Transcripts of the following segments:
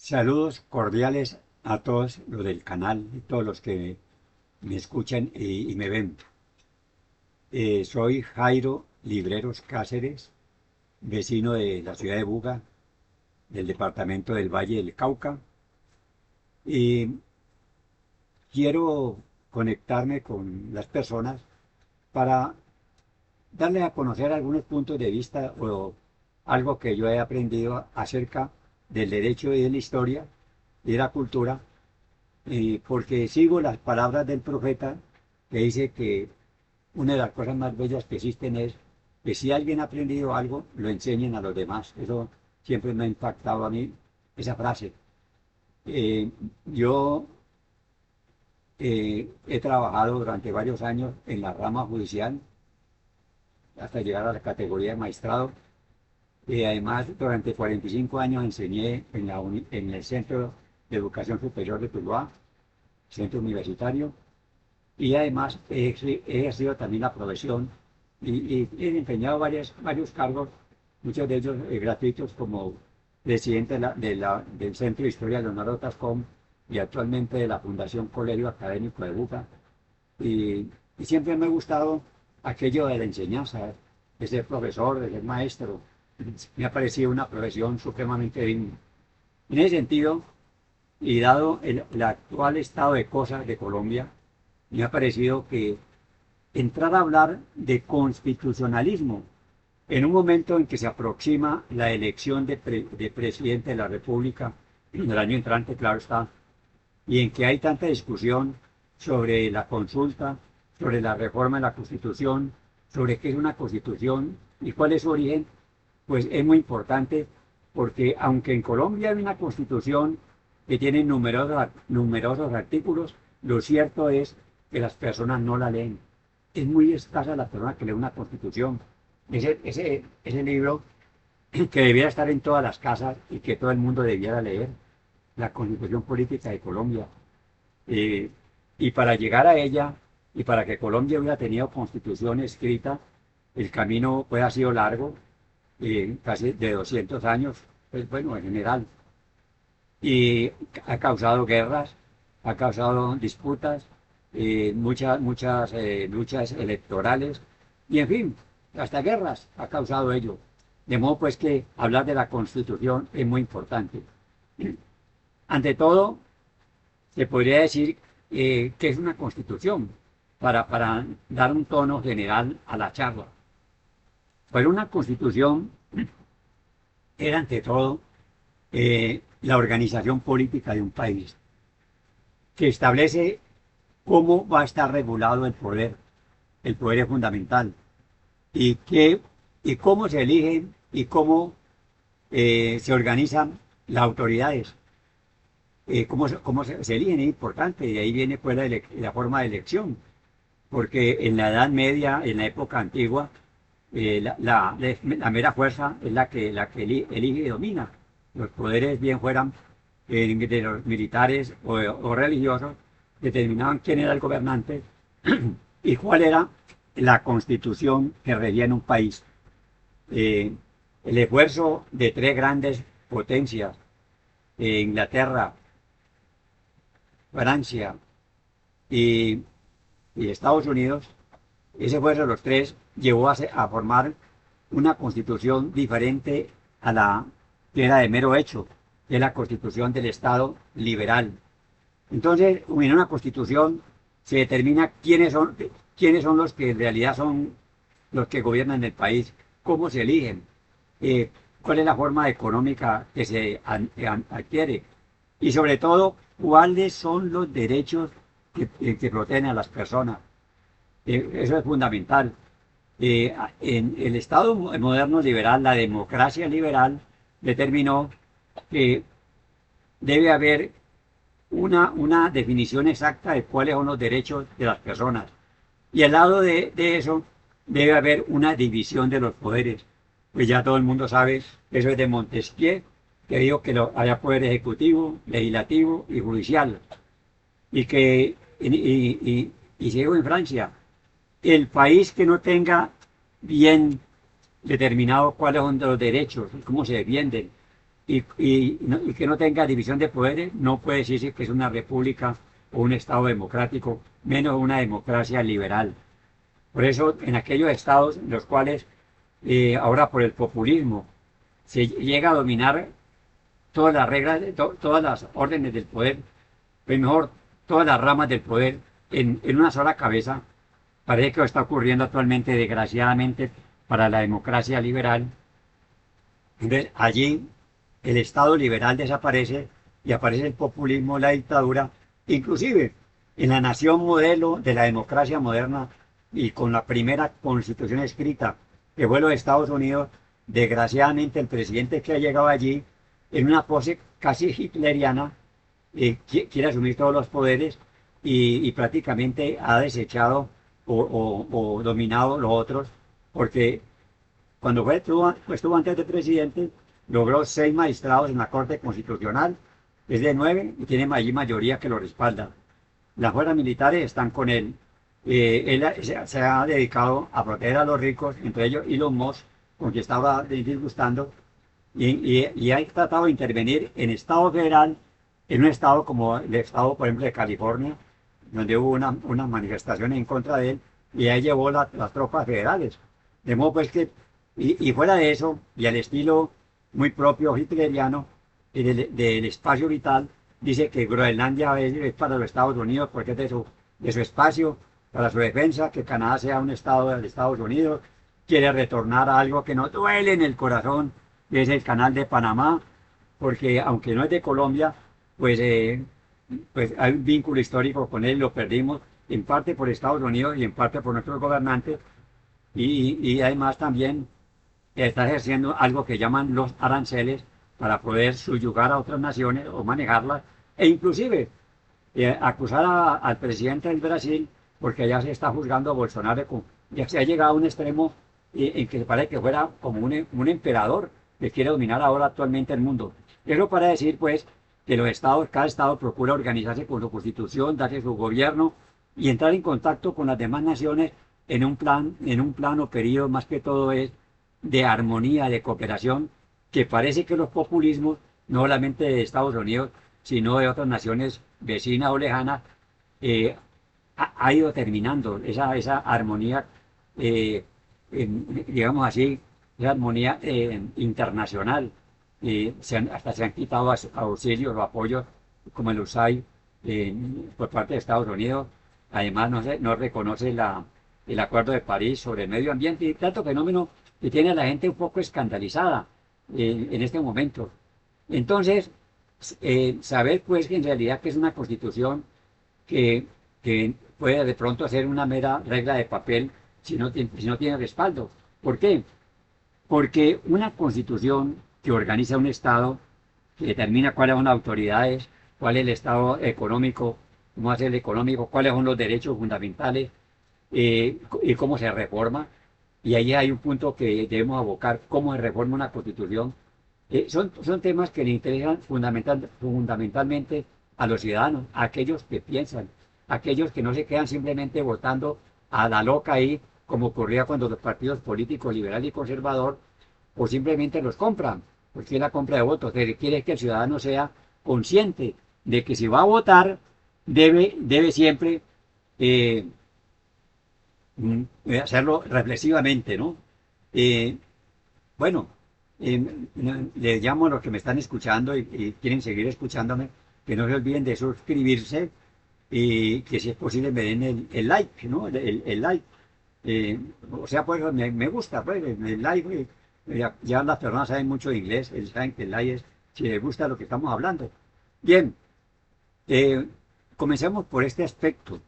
Saludos cordiales a todos los del canal y todos los que me escuchan y me ven. Soy Jairo Libreros Cáceres, vecino de la ciudad de Buga, del departamento del Valle del Cauca, y quiero conectarme con las personas para darles a conocer algunos puntos de vista o algo que yo he aprendido acerca del derecho y de la historia y de la cultura, porque sigo las palabras del profeta que dice que una de las cosas más bellas que existen es que si alguien ha aprendido algo, lo enseñen a los demás. Eso siempre me ha impactado a mí, esa frase. Yo he trabajado durante varios años en la rama judicial hasta llegar a la categoría de maestrado. Y además, durante 45 años enseñé en el Centro de Educación Superior de Tuluá, centro universitario, y además he ejercido también la profesión y he desempeñado varios cargos, muchos de ellos gratuitos, como presidente del Centro de Historia Leonardo Tascón y actualmente de la Fundación Colegio Académico de Buga. Y siempre me ha gustado aquello de la enseñanza, de ser profesor, de ser maestro. Me ha parecido una profesión supremamente digna. En ese sentido, y dado el actual estado de cosas de Colombia, me ha parecido que entrar a hablar de constitucionalismo en un momento en que se aproxima la elección de presidente de la República, el año entrante, claro está, y en que hay tanta discusión sobre la consulta, sobre la reforma de la Constitución, sobre qué es una Constitución y cuál es su origen, pues es muy importante, porque aunque en Colombia hay una Constitución que tiene numerosos artículos, lo cierto es que las personas no la leen. Es muy escasa la persona que lee una Constitución. Ese libro que debiera estar en todas las casas y que todo el mundo debiera leer, la Constitución Política de Colombia. Y para llegar a ella, y para que Colombia hubiera tenido constitución escrita, el camino pues ha sido largo, casi de 200 años, pues bueno, en general. Y ha causado guerras, ha causado disputas, muchas luchas electorales, y en fin, hasta guerras ha causado ello. De modo pues que hablar de la Constitución es muy importante. Ante todo, se podría decir que es una Constitución, para dar un tono general a la charla. Pero una Constitución era ante todo la organización política de un país, que establece cómo va a estar regulado el poder es fundamental, y, y cómo se eligen y cómo se organizan las autoridades, cómo se eligen, es importante, y ahí viene pues la forma de elección, porque en la Edad Media, en la época antigua, la mera fuerza es la que elige y domina. Los poderes, bien fueran de los militares o religiosos, determinaban quién era el gobernante y cuál era la constitución que regía en un país. El esfuerzo de tres grandes potencias, Inglaterra, Francia y Estados Unidos, ese esfuerzo de los tres llevó a formar una constitución diferente a la que era de mero hecho, que es la constitución del Estado liberal. Entonces, en una constitución se determina quiénes son los que en realidad son los que gobiernan el país, cómo se eligen, cuál es la forma económica que se adquiere y sobre todo cuáles son los derechos que protegen a las personas. Eso es fundamental. En el Estado moderno liberal, la democracia liberal determinó que debe haber una definición exacta de cuáles son los derechos de las personas. Y al lado de eso debe haber una división de los poderes. Pues ya todo el mundo sabe, eso es de Montesquieu, que dijo que había poder ejecutivo, legislativo y judicial. Y se dijo en Francia, el país que no tenga bien determinado cuáles son los derechos y cómo se defienden, y que no tenga división de poderes, no puede decirse que es una república o un Estado democrático, menos una democracia liberal. Por eso, en aquellos estados en los cuales ahora por el populismo se llega a dominar todas las reglas, todas las órdenes del poder, pues mejor todas las ramas del poder en una sola cabeza, parece que lo está ocurriendo actualmente, desgraciadamente, para la democracia liberal. Entonces, allí el Estado liberal desaparece y aparece el populismo, la dictadura, inclusive en la nación modelo de la democracia moderna y con la primera constitución escrita que fue los Estados Unidos, desgraciadamente el presidente que ha llegado allí en una pose casi hitleriana quiere asumir todos los poderes y prácticamente ha desechado o dominado los otros, porque cuando estuvo antes de presidente, logró 6 magistrados en la Corte Constitucional, es de 9 y tiene allí mayoría que lo respalda. Las fuerzas militares están con él. Él se ha dedicado a proteger a los ricos, entre ellos Elon Musk, con quien estaba disgustando, y ha tratado de intervenir en Estado federal, en un estado como el estado, por ejemplo, de California, donde hubo una manifestación en contra de él, y ahí llevó las tropas federales. De modo pues que, y fuera de eso, y al estilo muy propio hitleriano, del espacio vital, dice que Groenlandia es para los Estados Unidos porque es de su espacio, para su defensa, que Canadá sea un estado de Estados Unidos, quiere retornar a algo que no duele en el corazón, que es el canal de Panamá, porque aunque no es de Colombia, pues, pues hay un vínculo histórico con él, lo perdimos en parte por Estados Unidos y en parte por nuestros gobernantes, y además también está ejerciendo algo que llaman los aranceles para poder subyugar a otras naciones o manejarlas, e inclusive acusar al presidente del Brasil, porque ya se está juzgando a Bolsonaro, ya se ha llegado a un extremo en que parece que fuera como un emperador que quiere dominar ahora actualmente el mundo. Eso para decir, pues, que los estados, cada estado procura organizarse con su constitución, darse su gobierno y entrar en contacto con las demás naciones en un plan o periodo, más que todo es de armonía, de cooperación, que parece que los populismos, no solamente de Estados Unidos, sino de otras naciones vecinas o lejanas, ha ido terminando esa armonía, digamos así, esa armonía internacional. Hasta se han quitado auxilios o apoyos como el USAID por parte de Estados Unidos. Además, no reconoce el Acuerdo de París sobre el medio ambiente y tanto fenómeno que tiene a la gente un poco escandalizada en este momento. Entonces, saber pues que en realidad que es una constitución que puede de pronto ser una mera regla de papel si no tiene respaldo. ¿Por qué? Porque una constitución que organiza un Estado, que determina cuáles son las autoridades, cuál es el Estado económico, cómo hace el económico, cuáles son los derechos fundamentales y cómo se reforma. Y ahí hay un punto que debemos abocar, cómo se reforma una constitución. Son temas que le interesan fundamentalmente a los ciudadanos, a aquellos que piensan, a aquellos que no se quedan simplemente votando a la loca ahí, como ocurría cuando los partidos políticos liberal y conservador, o simplemente los compran, porque es la compra de votos. Se requiere que el ciudadano sea consciente de que si va a votar, debe siempre hacerlo reflexivamente, ¿no? Bueno, le llamo a los que me están escuchando y quieren seguir escuchándome, que no se olviden de suscribirse y que si es posible me den el like, ¿no? El like. O sea, pues me gusta, pues, el like. Ya las personas saben mucho de inglés, ellos saben que el like es si les gusta lo que estamos hablando. Bien, comencemos por este aspecto.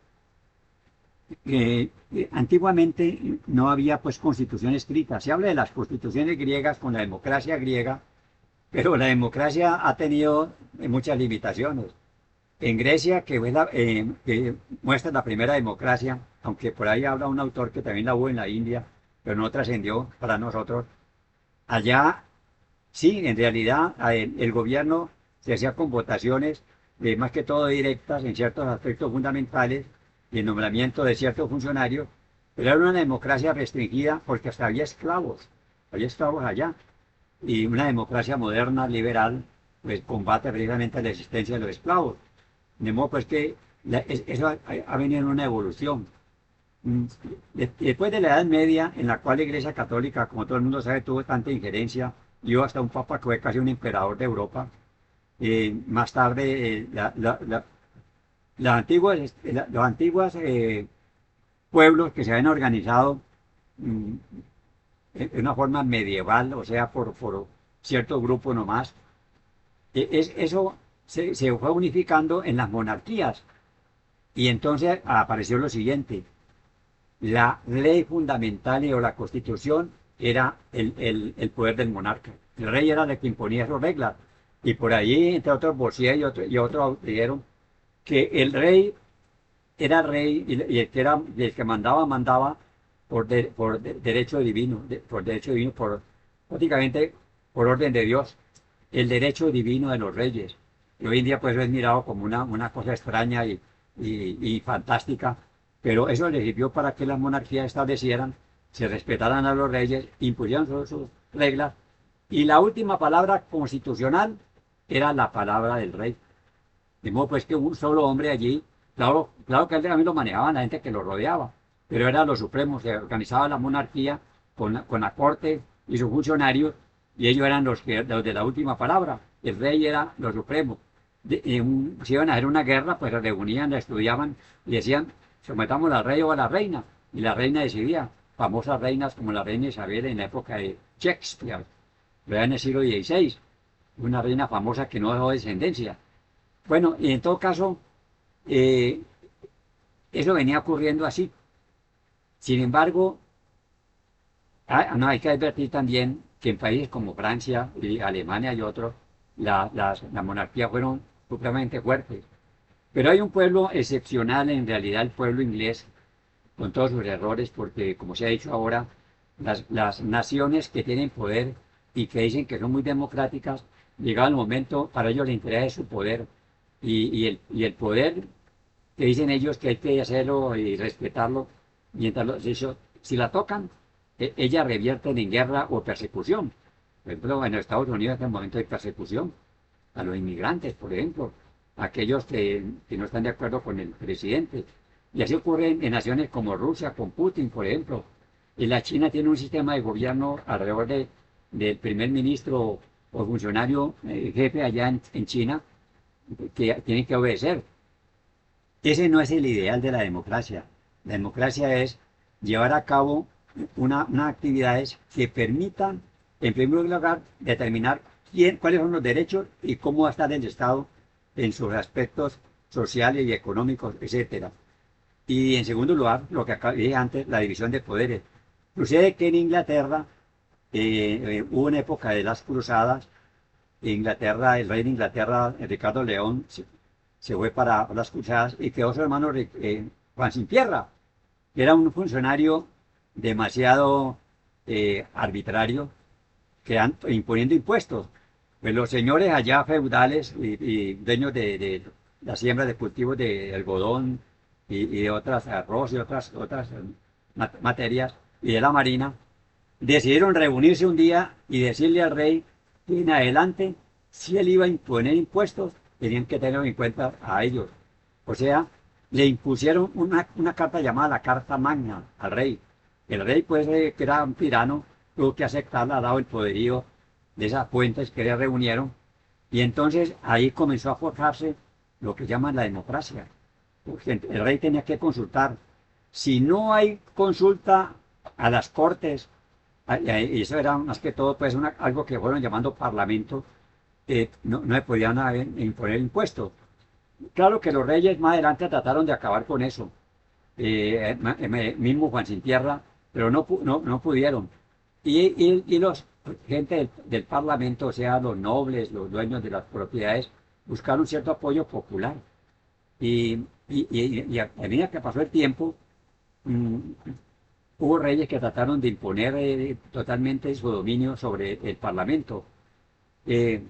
Antiguamente no había pues constitución escrita. Se habla de las constituciones griegas con la democracia griega, pero la democracia ha tenido muchas limitaciones. En Grecia, que muestra la primera democracia, aunque por ahí habla un autor que también la hubo en la India, pero no trascendió para nosotros, allá sí, en realidad el gobierno se hacía con votaciones, más que todo directas en ciertos aspectos fundamentales, y el nombramiento de ciertos funcionarios, pero era una democracia restringida porque hasta había esclavos allá. Y una democracia moderna, liberal, pues combate precisamente la existencia de los esclavos. De modo pues que eso ha venido en una evolución. Mm, Después de la Edad Media, en la cual la Iglesia Católica, como todo el mundo sabe, tuvo tanta injerencia, y hubo hasta un papa que fue casi un emperador de Europa. Más tarde, los antiguos pueblos que se habían organizado mm, en una forma medieval, o sea, por cierto grupo nomás, eso se fue unificando en las monarquías. Y entonces apareció lo siguiente: la ley fundamental o la constitución era el poder del monarca. El rey era el que imponía sus reglas. Y por allí, entre otros, Bossier y otros dijeron que el rey era rey y el que mandaba, mandaba por derecho divino, prácticamente por orden de Dios, el derecho divino de los reyes. Y hoy en día pues es mirado como una cosa extraña y fantástica, pero eso le sirvió para que las monarquías establecieran, se respetaran a los reyes, impusieran sus reglas, y la última palabra constitucional era la palabra del rey. De modo pues que un solo hombre allí, claro, claro que él también lo manejaban la gente que lo rodeaba, pero era lo supremo, se organizaba la monarquía con la corte y sus funcionarios, y ellos eran los de la última palabra. El rey era lo supremo. Si iban a hacer una guerra, pues se reunían, la estudiaban y decían, sometamos al rey o a la reina, y la reina decidía. Famosas reinas como la reina Isabel en la época de Shakespeare, en el siglo XVI, una reina famosa que no dejó descendencia. Bueno, y en todo caso, eh, eso venía ocurriendo así. Sin embargo, no, hay que advertir también que en países como Francia y Alemania y otros, las monarquías fueron supremamente fuertes. Pero hay un pueblo excepcional, en realidad el pueblo inglés, con todos sus errores, porque como se ha dicho ahora, las naciones que tienen poder y que dicen que son muy democráticas, llegado el momento, para ellos les interesa su poder. Y el poder que dicen ellos que hay que hacerlo y respetarlo, mientras si la tocan, ellas revierten en guerra o persecución. Por ejemplo, en Estados Unidos en este momento hay persecución a los inmigrantes, por ejemplo, a aquellos que no están de acuerdo con el presidente. Y así ocurre en naciones como Rusia, con Putin, por ejemplo. Y la China tiene un sistema de gobierno alrededor del primer ministro o funcionario jefe allá en China, que tienen que obedecer. Ese no es el ideal de la democracia. La democracia es llevar a cabo unas actividades que permitan, en primer lugar, determinar cuáles son los derechos y cómo va a estar el Estado en sus aspectos sociales y económicos, etcétera. Y en segundo lugar, lo que dije antes, la división de poderes. Sucede que en Inglaterra hubo una época de las cruzadas. Inglaterra, el rey de Inglaterra, Ricardo León, se fue para las cruzadas y quedó su hermano Juan Sin Tierra, que era un funcionario demasiado arbitrario, imponiendo impuestos. Pues los señores allá feudales y dueños de la siembra de cultivos de algodón y de otras arroz y otras materias y de la marina, decidieron reunirse un día y decirle al rey que en adelante, si él iba a imponer impuestos, tenían que tener en cuenta a ellos. O sea, le impusieron una carta llamada la Carta Magna al rey. El rey, pues, que era un tirano, tuvo que aceptarla, dado el poderío de esas fuentes que le reunieron. Y entonces ahí comenzó a forjarse lo que llaman la democracia. Porque el rey tenía que consultar. Si no hay consulta a las cortes, y eso era más que todo pues algo que fueron llamando parlamento, no se podían imponer impuestos. Claro que los reyes más adelante trataron de acabar con eso, mismo Juan Sin Tierra, pero no pudieron. Y los gente del parlamento, o sea, los nobles, los dueños de las propiedades, buscaron cierto apoyo popular. Y a medida que pasó el tiempo, mm, hubo reyes que trataron de imponer totalmente su dominio sobre el parlamento. Eh,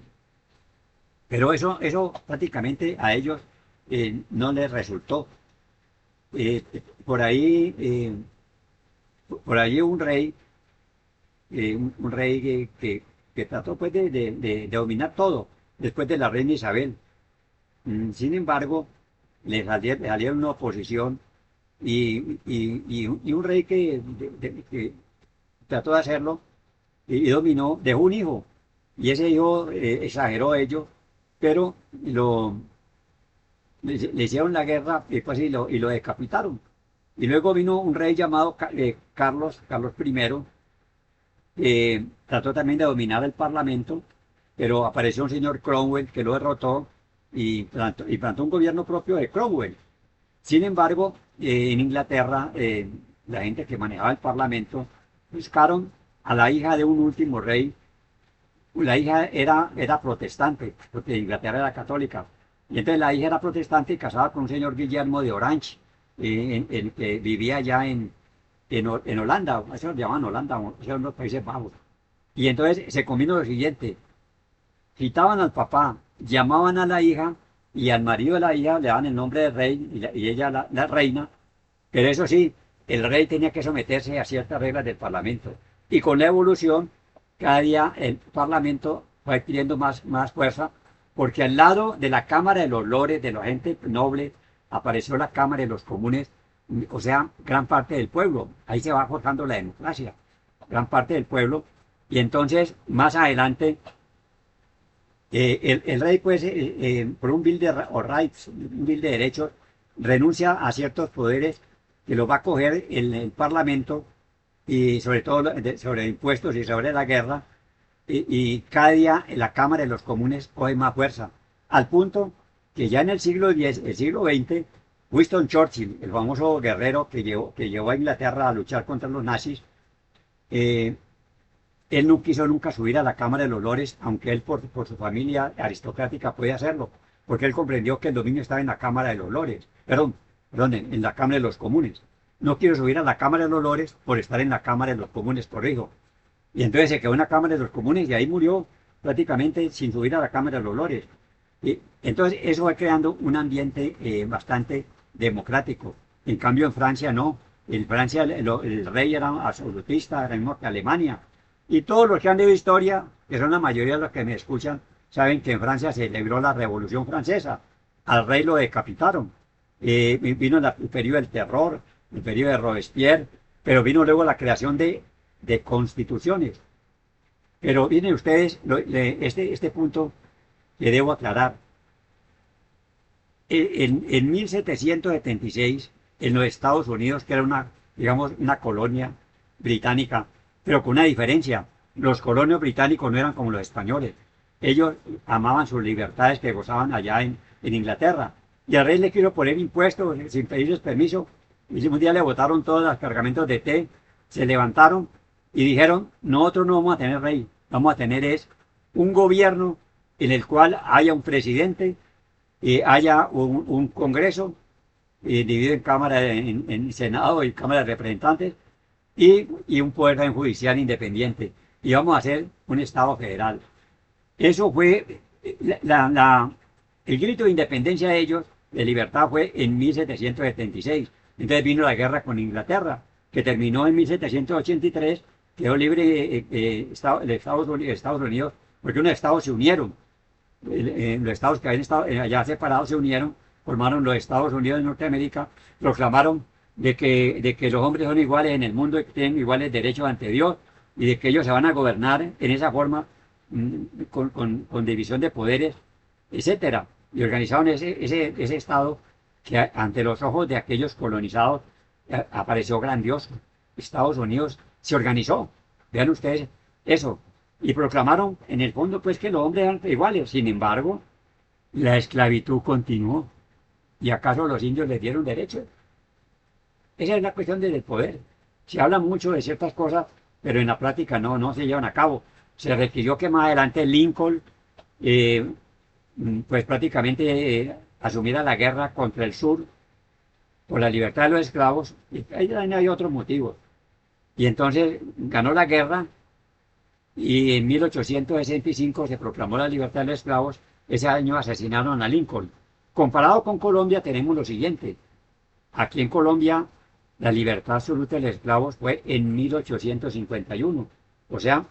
pero eso prácticamente a ellos no les resultó. Eh, por ahí, por ahí un rey que trató pues de dominar todo después de la reina Isabel. Sin embargo, le salieron una oposición y un rey que trató de hacerlo y dominó, dejó un hijo. Y ese hijo exageró ello, pero le hicieron la guerra y, pues, y lo decapitaron. Y luego vino un rey llamado Carlos I, que trató también de dominar el parlamento, pero apareció un señor Cromwell que lo derrotó y plantó un gobierno propio de Cromwell. Sin embargo, en Inglaterra, la gente que manejaba el parlamento buscaron a la hija de un último rey. La hija era protestante, porque Inglaterra era católica. Y entonces la hija era protestante y casada con un señor Guillermo de Orange, que vivía allá en Holanda, eso lo llamaban Holanda, eso en los Países Bajos. Y entonces se combinó lo siguiente: citaban al papá, llamaban a la hija y al marido de la hija le daban el nombre de rey y ella la reina, pero eso sí, el rey tenía que someterse a ciertas reglas del parlamento. Y con la evolución, cada día el parlamento fue adquiriendo más fuerza, porque al lado de la Cámara de los Lores, de la gente noble, apareció la Cámara de los Comunes, o sea, gran parte del pueblo. Ahí se va forjando la democracia, gran parte del pueblo. Y entonces, más adelante, el rey, pues, por un bill de rights, un bill de derechos, renuncia a ciertos poderes que los va a coger el Parlamento, y sobre todo sobre impuestos y sobre la guerra, y cada día la Cámara de los Comunes coge más fuerza, al punto que ya en el siglo X, el siglo XX, Winston Churchill, el famoso guerrero que llevó a Inglaterra a luchar contra los nazis, él no quiso nunca subir a la Cámara de los Lores, aunque él por su familia aristocrática puede hacerlo, porque él comprendió que el dominio estaba en la Cámara de los Lores, perdón, en la Cámara de los Comunes. No quiero subir a la Cámara de los Lores por estar en la Cámara de los Comunes, corrijo. Y entonces se quedó en la Cámara de los Comunes y ahí murió prácticamente sin subir a la Cámara de los Lores. Y entonces eso va creando un ambiente bastante democrático. En cambio en Francia no. En Francia el rey era absolutista, era el mismo que Alemania. Y todos los que han leído historia, que son la mayoría de los que me escuchan, saben que en Francia se celebró la Revolución Francesa. Al rey lo decapitaron. Vino el periodo del terror, el periodo de Robespierre, pero vino luego la creación de constituciones. Pero miren ustedes, este punto que debo aclarar. En 1776, en los Estados Unidos, que era digamos, una colonia británica, pero con una diferencia: los colonios británicos no eran como los españoles. Ellos amaban sus libertades que gozaban allá en Inglaterra. Y al rey le quiso poner impuestos sin pedirles permiso. Y un día le botaron todos los cargamentos de té, se levantaron y dijeron: nosotros no vamos a tener rey, vamos a tener un gobierno en el cual haya un presidente, haya un congreso, dividido en Cámara, en Senado y Cámara de Representantes, y un poder judicial independiente. Y vamos a hacer un Estado federal. Eso fue el grito de independencia de ellos, de libertad, fue en 1776. Entonces vino la guerra con Inglaterra, que terminó en 1783, quedó libre Estados Unidos, porque unos estados se unieron. Los estados que habían estado allá separados se unieron, formaron los Estados Unidos de Norteamérica, proclamaron de que los hombres son iguales en el mundo y que tienen iguales derechos ante Dios, y de que ellos se van a gobernar en esa forma, con división de poderes, etcétera. Y organizaron ese estado que ante los ojos de aquellos colonizados apareció grandioso. Estados Unidos se organizó, vean ustedes eso, y proclamaron en el fondo pues que los hombres eran iguales. Sin embargo, la esclavitud continuó. ¿Y acaso los indios les dieron derechos? Esa es la cuestión del poder. Se habla mucho de ciertas cosas, pero en la práctica no se llevan a cabo. Se requirió que más adelante Lincoln, pues prácticamente asumiera la guerra contra el sur por la libertad de los esclavos, y ahí también hay otros motivos. Y entonces ganó la guerra, y en 1865 se proclamó la libertad de los esclavos. Ese año asesinaron a Lincoln. Comparado con Colombia tenemos lo siguiente: aquí en Colombia la libertad absoluta de los esclavos fue en 1851, o sea,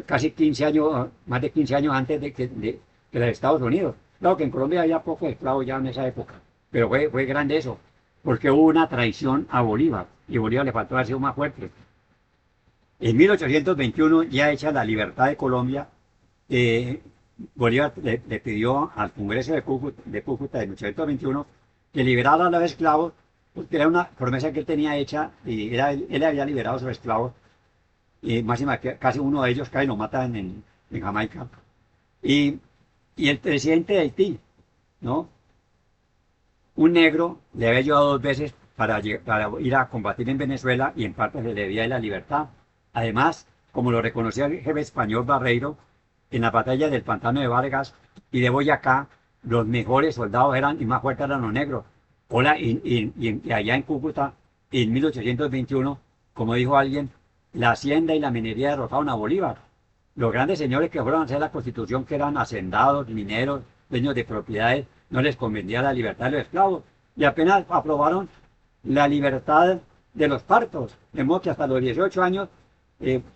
casi 15 años, más de 15 años antes que los Estados Unidos. Claro que en Colombia había pocos esclavos ya en esa época, pero fue grande eso, porque hubo una traición a Bolívar, y Bolívar le faltó haber sido más fuerte. En 1821, ya hecha la libertad de Colombia, eh, Bolívar le pidió al Congreso de Cúcuta de 1821 que liberara a los esclavos, porque era una promesa que él tenía hecha, y él había liberado a sus esclavos, y máxima que casi uno de ellos casi lo matan en Jamaica. Y, y el presidente de Haití, ¿no? Un negro le había ayudado 2 veces para ir a combatir en Venezuela, y en parte se le debía la libertad. Además, como lo reconocía el jefe español Barreiro, en la batalla del Pantano de Vargas y de Boyacá, los mejores soldados eran y más fuertes eran los negros. Hola, y allá en Cúcuta, en 1821, como dijo alguien, la hacienda y la minería derrotaron a Bolívar. Los grandes señores que fueron a hacer la constitución, que eran hacendados, mineros, dueños de propiedades, no les convenía la libertad de los esclavos. Y apenas aprobaron la libertad de los partos. De modo que hasta los 18 años,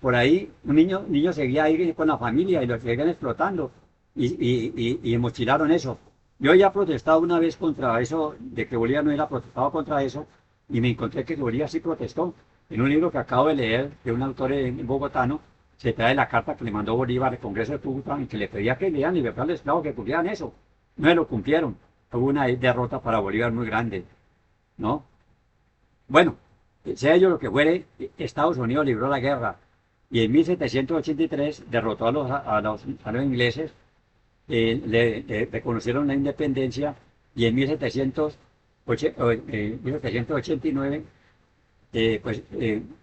por ahí, un niño seguía ahí con la familia y los seguían explotando. Y mochilaron eso. Yo ya he protestado una vez contra eso, de que Bolívar no hubiera protestado contra eso, y me encontré que Bolívar sí protestó. En un libro que acabo de leer, de un autor bogotano, se trae la carta que le mandó Bolívar al Congreso de Cúcuta, en que le pedía que le dieran libertad al esclavo, que cumplieran eso. No se lo cumplieron. Hubo una derrota para Bolívar muy grande, ¿no? Bueno, sea ello lo que fuere, Estados Unidos libró la guerra, y en 1783 derrotó a los ingleses, le reconocieron la independencia, y en 1789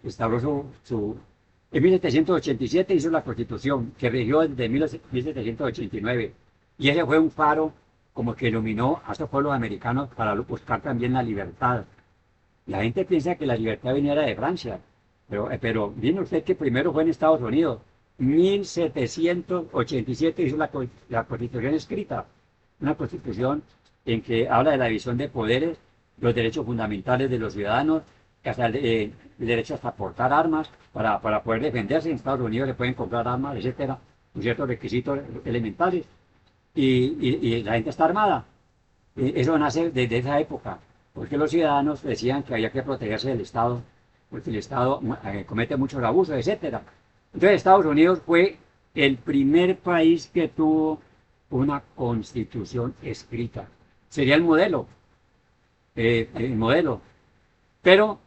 instauró en 1787 hizo la Constitución, que rigió desde 1789, y ese fue un faro como que iluminó a estos pueblos americanos para buscar también la libertad. La gente piensa que la libertad viniera de Francia, pero viene usted que primero fue en Estados Unidos. 1787 hizo la Constitución escrita, una Constitución en que habla de la división de poderes, los derechos fundamentales de los ciudadanos, hasta el derecho hasta portar armas para poder defenderse. En Estados Unidos le pueden comprar armas, etcétera, con ciertos requisitos elementales, y la gente está armada. Eso nace desde esa época, porque los ciudadanos decían que había que protegerse del Estado, porque el Estado comete muchos abusos, etcétera. Entonces Estados Unidos fue el primer país que tuvo una constitución escrita. Sería el modelo. Pero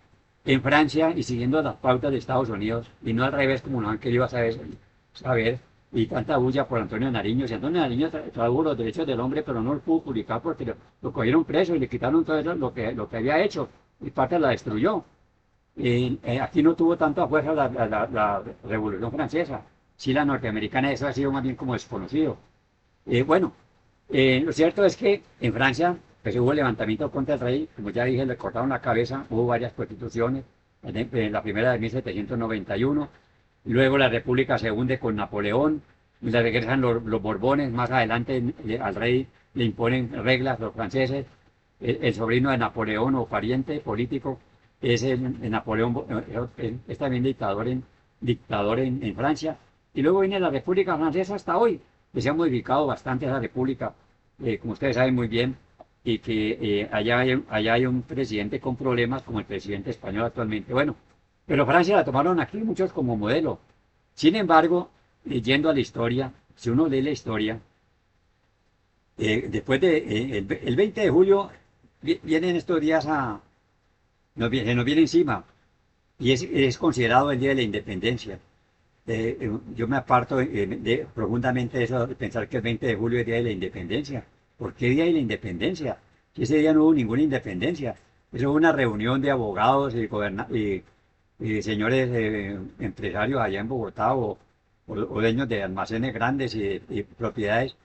en Francia, y siguiendo las pautas de Estados Unidos, y no al revés como nos han querido saber, y tanta bulla por Antonio Nariño. Si Antonio Nariño tradujo los derechos del hombre, pero no lo pudo publicar porque lo cogieron preso y le quitaron todo eso, lo que había hecho, y parte la destruyó. Aquí no tuvo tanta fuerza la Revolución Francesa. Sí, la norteamericana, eso ha sido más bien como desconocido. Bueno, lo cierto es que en Francia pues, hubo levantamiento contra el rey, como ya dije, le cortaron la cabeza, hubo varias constituciones, la primera de 1791, luego la República se hunde con Napoleón, y le regresan los Borbones, más adelante al rey le imponen reglas los franceses, el sobrino de Napoleón o pariente político es el Napoleón, es también dictador en Francia, y luego viene la República Francesa hasta hoy, que se ha modificado bastante esa república, como ustedes saben muy bien, y que allá hay un presidente con problemas como el presidente español actualmente. Bueno, pero Francia la tomaron aquí muchos como modelo. Sin embargo, yendo a la historia, si uno lee la historia, después el 20 de julio vienen estos días se nos viene encima, y es considerado el Día de la Independencia. Yo me aparto profundamente de eso, de pensar que el 20 de julio es Día de la Independencia. ¿Por qué Día de la Independencia? Si ese día no hubo ninguna independencia. Eso fue una reunión de abogados y señores empresarios allá en Bogotá, o dueños de almacenes grandes y propiedades,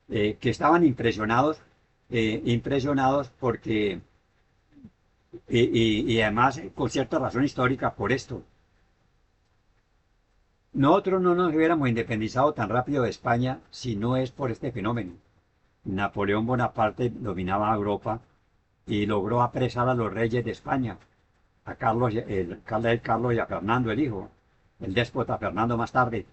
que estaban impresionados porque, y además con cierta razón histórica por esto. Nosotros no nos hubiéramos independizado tan rápido de España si no es por este fenómeno. Napoleón Bonaparte dominaba Europa y logró apresar a los reyes de España, a Carlos y a Fernando el hijo, el déspota Fernando más tarde.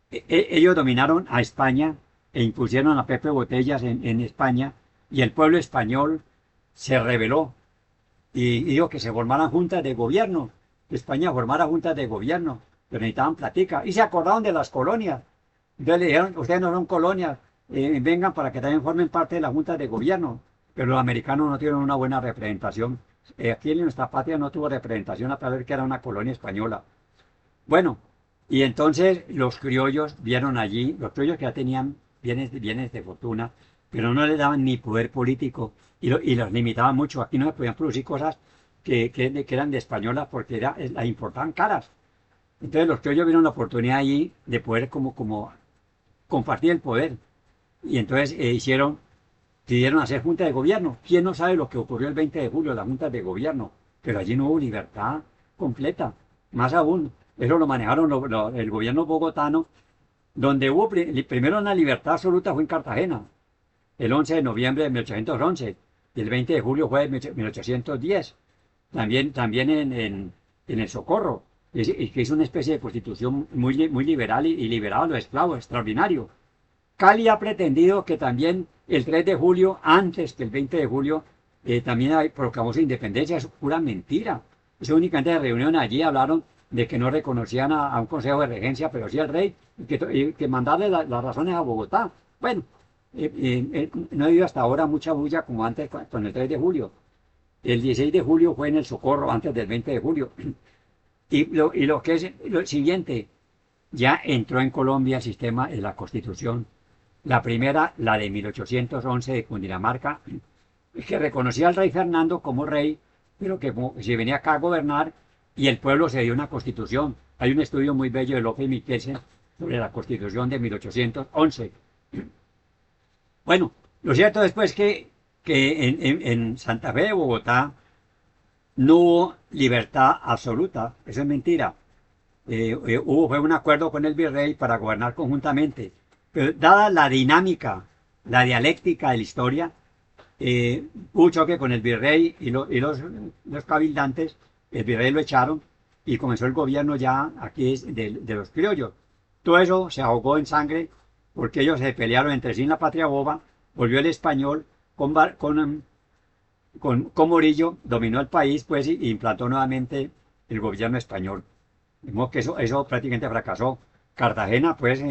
Ellos dominaron a España e impusieron a Pepe Botellas en España, y el pueblo español se rebeló y dijo que se formaran juntas de gobierno, que España formara juntas de gobierno, pero necesitaban platica, y se acordaron de las colonias. Entonces le dijeron: ustedes no son colonias, vengan para que también formen parte de las juntas de gobierno. Pero los americanos no tuvieron una buena representación. Aquí en nuestra patria no tuvo representación, a pesar de que era una colonia española. Bueno, y entonces los criollos vieron allí, los criollos que ya tenían bienes de fortuna, pero no les daban ni poder político, y los limitaban mucho. Aquí no se podían producir cosas que eran de españolas, porque las importaban caras. Entonces los criollos vieron la oportunidad allí de poder como compartir el poder. Y entonces decidieron hacer junta de gobierno. ¿Quién no sabe lo que ocurrió el 20 de julio, las juntas de gobierno? Pero allí no hubo libertad completa. Más aún, eso lo manejaron el gobierno bogotano, donde hubo primero una libertad absoluta fue en Cartagena, el 11 de noviembre de 1811, y el 20 de julio fue de 1810. También en El Socorro, y que hizo una especie de constitución muy liberal y liberaba a los esclavos, extraordinario. Cali ha pretendido que también el 3 de julio, antes que el 20 de julio, también proclamó su independencia. Es pura mentira. Eso únicamente de reunión allí hablaron de que no reconocían a un consejo de regencia, pero sí al rey, y que mandarle las razones a Bogotá. Bueno, no ha habido hasta ahora mucha bulla como antes con el 3 de julio. El 16 de julio fue en El Socorro, antes del 20 de julio. Y lo que es lo siguiente, ya entró en Colombia el sistema de la Constitución. La primera, la de 1811 de Cundinamarca, que reconocía al rey Fernando como rey, pero que se venía acá a gobernar, y el pueblo se dio una constitución. Hay un estudio muy bello de López Miquelsen sobre la Constitución de 1811. Bueno, lo cierto después que en Santa Fe de Bogotá no hubo libertad absoluta. Eso es mentira. Fue un acuerdo con el virrey para gobernar conjuntamente. Pero dada la dinámica, la dialéctica de la historia, hubo choque con el virrey y los cabildantes. El virrey lo echaron y comenzó el gobierno ya aquí de los criollos. Todo eso se ahogó en sangre porque ellos se pelearon entre sí en la Patria Boba. Volvió el español con Morillo, dominó el país, pues, y implantó nuevamente el gobierno español. De modo que eso prácticamente fracasó. Cartagena, pues,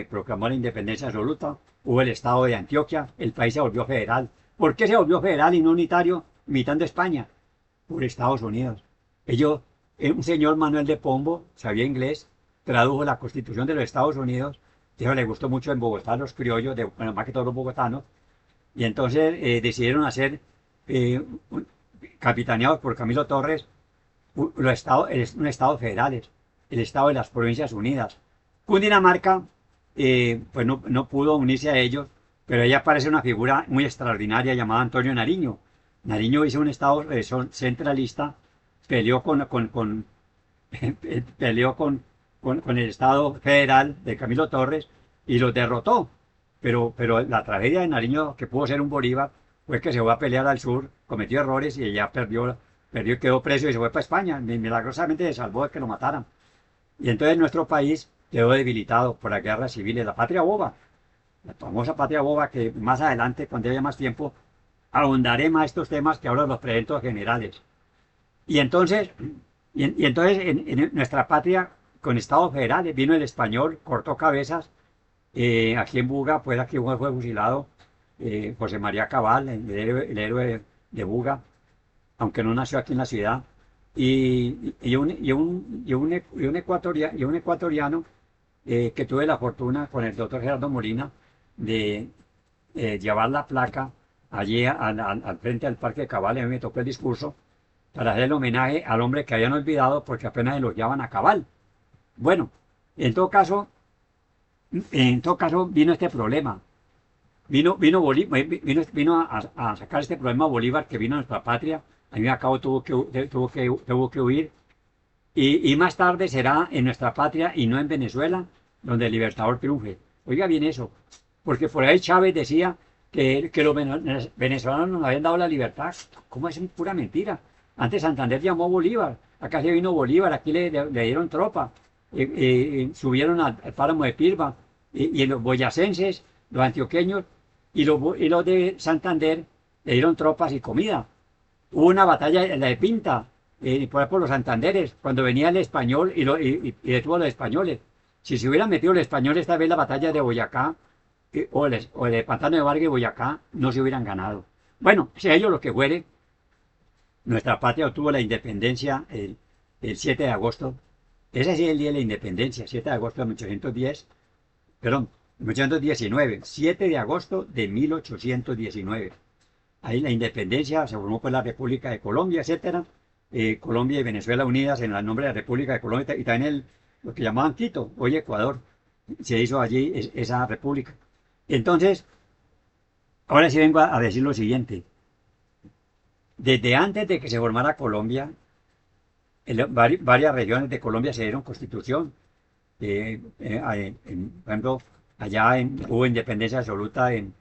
proclamó la independencia absoluta. Hubo el estado de Antioquia, el país se volvió federal. ¿Por qué se volvió federal y no unitario, imitando España? Por Estados Unidos. Un señor Manuel de Pombo, sabía inglés, tradujo la Constitución de los Estados Unidos. Eso le gustó mucho en Bogotá a los criollos, bueno, más que todos los bogotanos. Y entonces decidieron hacer, capitaneados por Camilo Torres, un estado federales, el estado de las Provincias Unidas. Cundinamarca, pues no pudo unirse a ellos, pero ahí aparece una figura muy extraordinaria llamada Antonio Nariño. Nariño hizo un estado centralista, peleó peleó con el estado federal de Camilo Torres y los derrotó. Pero la tragedia de Nariño, que pudo ser un Bolívar, fue que se fue a pelear al sur, cometió errores y ya perdió y quedó preso y se fue para España. Milagrosamente se salvó de que lo mataran. Y entonces nuestro país quedó debilitado por la guerra civil de la Patria Boba. La famosa Patria Boba, que más adelante, cuando haya más tiempo, ahondaré más estos temas que ahora los presento generales. Y entonces en nuestra patria, con estados federales, vino el español, cortó cabezas. Aquí en Buga, pues aquí fue fusilado José María Cabal, el héroe de Buga, aunque no nació aquí en la ciudad. Y un ecuatoriano que tuve la fortuna con el doctor Gerardo Molina de llevar la placa allí al frente del Parque de Cabal. Y a mí me tocó el discurso para hacer el homenaje al hombre que habían olvidado porque apenas elogiaban a Cabal. Bueno, en todo caso vino este problema. Vino a sacar este problema Bolívar, que vino a nuestra patria. Al fin y al cabo tuvo que huir. Y más tarde será en nuestra patria y no en Venezuela donde el Libertador triunfe. Oiga bien eso, porque por ahí Chávez decía que los venezolanos nos habían dado la libertad. ¿Cómo es pura mentira? Antes Santander llamó a Bolívar acá se vino Bolívar, aquí le dieron tropa, subieron al páramo de Pirba, y los boyacenses, los antioqueños y los de Santander le dieron tropas y comida. Hubo una batalla, la de Pinta, por los Santanderes, cuando venía el español y detuvo a los españoles. Si se hubieran metido los españoles esta vez la batalla de Boyacá, o el de Pantano de Vargas y Boyacá, no se hubieran ganado. Bueno, sea ello lo que fuere, nuestra patria obtuvo la independencia el 7 de agosto. Ese sí es el día de la independencia, 7 de agosto de 1810, perdón, 1819, 7 de agosto de 1819. Ahí la independencia se formó pues la República de Colombia, etcétera. Colombia y Venezuela unidas en el nombre de la República de Colombia y también lo que llamaban Quito, hoy Ecuador. Se hizo allí esa república. Entonces, ahora sí vengo a decir lo siguiente. Desde antes de que se formara Colombia, varias regiones de Colombia se dieron constitución. Por ejemplo, hubo independencia absoluta en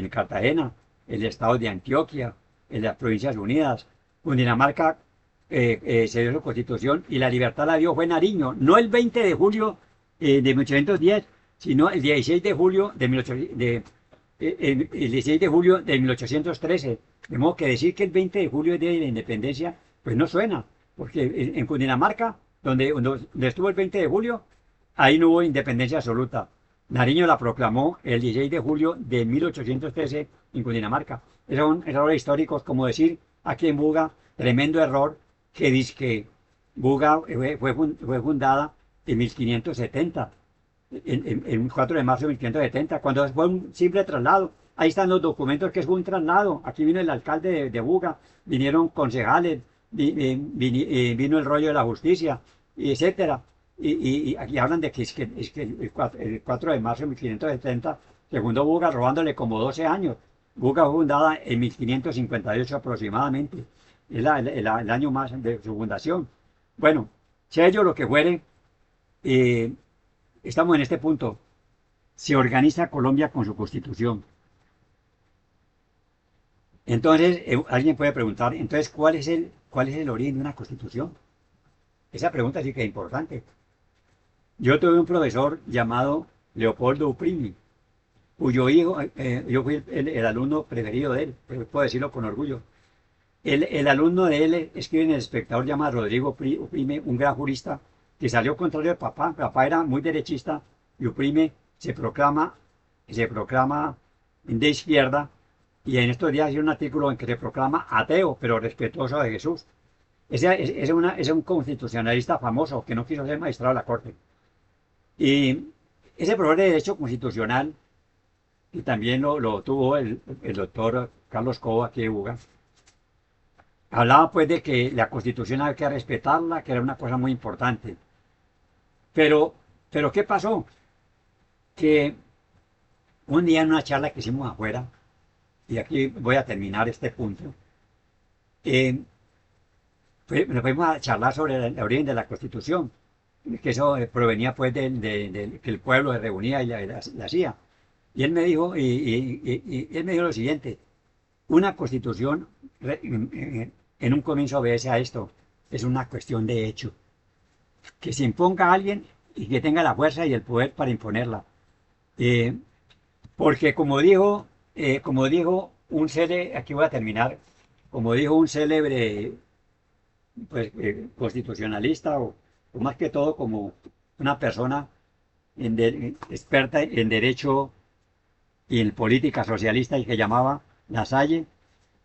Cartagena, el estado de Antioquia, en las Provincias Unidas. Cundinamarca se dio su constitución y la libertad la dio fue Nariño, no el 20 de julio de 1810, sino el 16 de julio de, 1800 el 16 de julio de 1813. De modo que decir que el 20 de julio es día de la independencia, pues no suena, porque en Cundinamarca, donde estuvo el 20 de julio, ahí no hubo independencia absoluta. Nariño la proclamó el 16 de julio de 1813 en Cundinamarca. Son errores históricos, como decir aquí en Buga, tremendo error, que dice que Buga fue fundada en 1570, el 4 de marzo de 1570, cuando fue un simple traslado. Ahí están los documentos que es un traslado. Aquí vino el alcalde de Buga, vinieron concejales, vino el rollo de la justicia, etcétera. Y aquí hablan de que el 4 de marzo de 1570 se fundó Buga robándole como 12 años. Buga fue fundada en 1558 aproximadamente. Es el año más de su fundación. Bueno, sea ello lo que fuere, estamos en este punto. Se organiza Colombia con su constitución. Entonces, alguien puede preguntar, entonces, ¿cuál es el origen de una constitución? Esa pregunta sí que es importante. Yo tuve un profesor llamado Leopoldo Uprimi, cuyo hijo, yo fui el alumno preferido de él, puedo decirlo con orgullo. El alumno de él escribe en El Espectador, llama Rodrigo Uprime, un gran jurista, que salió contrario al papá. El papá era muy derechista y Uprime se proclama de izquierda, y en estos días hay un artículo en que se proclama ateo, pero respetuoso de Jesús. Es un constitucionalista famoso que no quiso ser magistrado de la Corte. Y ese profesor de Derecho Constitucional, y también lo tuvo el doctor Carlos Cobo aquí de Buga, hablaba pues de que la Constitución había que respetarla, que era una cosa muy importante. Pero ¿qué pasó? Que un día en una charla que hicimos afuera, y aquí voy a terminar este punto, nos fuimos a charlar sobre el origen de la Constitución, que eso provenía pues que el pueblo se reunía y la hacía. Y él me dijo, él me dijo lo siguiente: una Constitución en un comienzo obedece a esto, es una cuestión de hecho, que se imponga a alguien y que tenga la fuerza y el poder para imponerla. Porque como dijo un célebre, aquí voy a terminar, como dijo un célebre pues, constitucionalista, o más que todo como una persona experta en derecho y en política socialista, y que llamaba Lasalle,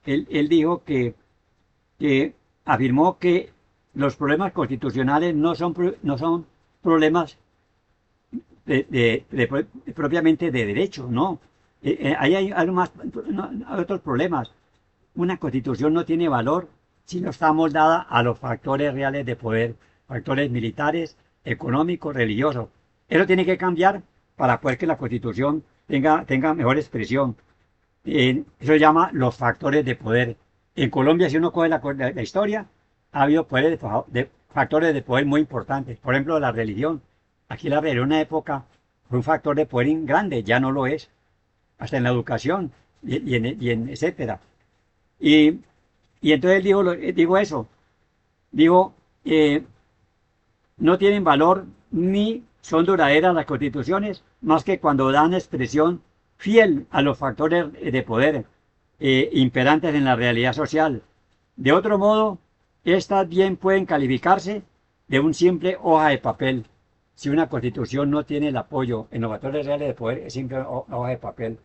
él dijo que afirmó que los problemas constitucionales no son problemas propiamente de derecho, no. Hay otros problemas. Una constitución no tiene valor si no está moldada a los factores reales de poder, factores militares, económicos, religiosos. Eso tiene que cambiar para poder que la constitución tenga mejor expresión. Eso se llama los factores de poder. En Colombia, si uno coge la historia, ha habido factores de poder muy importantes. Por ejemplo, la religión. Aquí la religión en una época fue un factor de poder grande, ya no lo es. Hasta en la educación y etcétera. Y entonces digo eso. Digo eh, no tienen valor ni son duraderas las constituciones, más que cuando dan expresión fiel a los factores de poder imperantes en la realidad social. De otro modo, estas bien pueden calificarse de un simple hoja de papel. Si una constitución no tiene el apoyo en los factores reales de poder, es simple hoja de papel.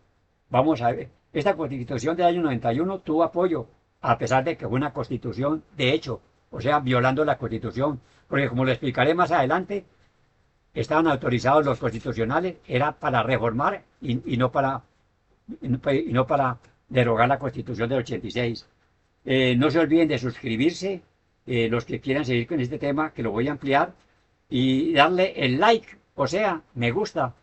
Vamos a ver, esta constitución del año 91 tuvo apoyo, a pesar de que fue una constitución de hecho, o sea, violando la constitución, porque como lo explicaré más adelante, estaban autorizados los constitucionales, era para reformar y no para derogar la constitución del 86. No se olviden de suscribirse, los que quieran seguir con este tema, que lo voy a ampliar, y darle el like, o sea, me gusta,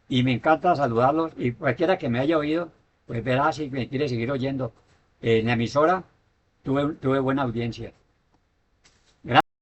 y me encanta saludarlos, y cualquiera que me haya oído, pues verá si me quiere seguir oyendo. En la emisora tuve buena audiencia.